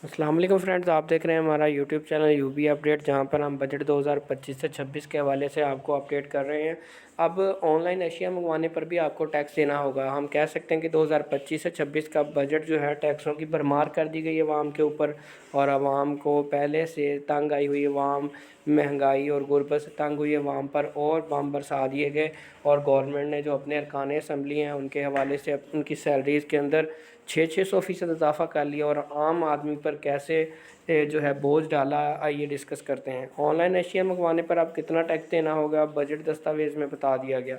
अस्सलाम वालेकुम फ्रेंड्स, आप देख रहे हैं हमारा यूट्यूब चैनल यूबी अपडेट, जहां पर हम बजट 2025 से 26 के हवाले से आपको अपडेट कर रहे हैं। अब ऑनलाइन अशिया मंगवाने पर भी आपको टैक्स देना होगा। हम कह सकते हैं कि 2025 से 26 का बजट जो है टैक्सों की भरमार कर दी गई है आवाम के ऊपर, और आवाम को पहले से तंग आई हुई आवाम, महंगाई और गुर्बत से तंग हुई आवाम पर और बम बरसा दिए गए। और गवर्नमेंट ने जो अपने अरकान असम्बली हैं उनके हवाले से उनकी सैलरीज़ के अंदर 600% इजाफा कर लिया, और आम आदमी पर कैसे जो है बोझ डाला, आइए डिस्कस करते हैं। ऑनलाइन अशिया मंगवाने पर आप कितना टैक्स देना होगा, बजट दस्तावेज़ में बता दिया गया।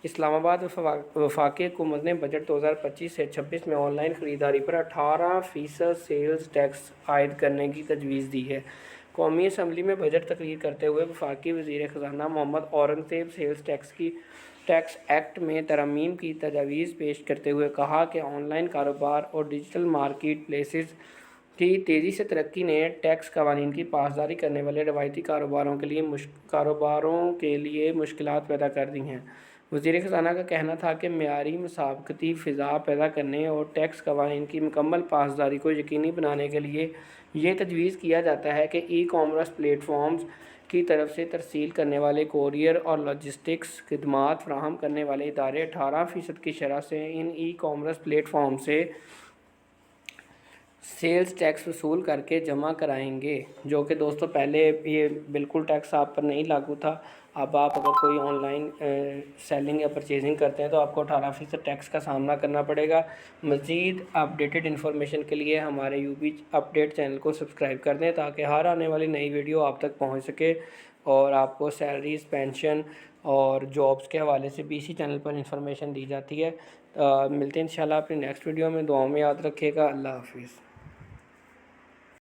इस्लामाबाद वफाकी हुकूमत ने बजट 2025 से 26 में ऑनलाइन ख़रीदारी पर 18% सेल्स टैक्स आयद करने की तजवीज़ दी है। कौमी असम्बली में बजट तकरीर करते हुए वफाकी वज़ीर ख़ज़ाना Mohammad Aurangzeb sales tax act में तरमीम की तजवीज़ पेश करते हुए कहा कि ऑनलाइन कारोबार और डिजिटल मार्केट प्लेसेस की तेज़ी से तरक्की ने टैक्स कवानीन की पासदारी करने वाले रवायती कारोबारों के लिए मुश्किलात पैदा कर दी हैं। वज़ीर ख़ज़ाना का कहना था कि मेयारी मुसाबकती फ़िज़ा पैदा करने और टैक्स कवानीन की मुकम्मल पासदारी को यकीनी बनाने के लिए ये तजवीज़ किया जाता है कि ई कॉमर्स प्लेटफॉर्म्स की तरफ से तरसील करने वाले कोरियर और लॉजिस्टिक्स खिदमात फ़राहम करने वाले इदारे 18% की शरह से इन ई कॉमर्स प्लेटफॉर्म से सेल्स टैक्स वसूल करके जमा कराएंगे, जो कि दोस्तों पहले ये बिल्कुल टैक्स आप पर नहीं लागू था। अब आप अगर कोई ऑनलाइन सेलिंग या परचेजिंग करते हैं तो आपको 18% टैक्स का सामना करना पड़ेगा। मज़ीद अपडेटेड इन्फॉर्मेशन के लिए हमारे यूबी अपडेट चैनल को सब्सक्राइब कर दें, ताकि हर आने वाली नई वीडियो आप तक पहुंच सके और आपको सैलरीज, पेंशन और जॉब्स के हवाले से भी इसी चैनल पर इंफॉर्मेशन दी जाती है। मिलते हैं इंशाल्लाह अपनी नेक्स्ट वीडियो में। दुआओं में याद रखिएगा। अल्लाह हाफिज़।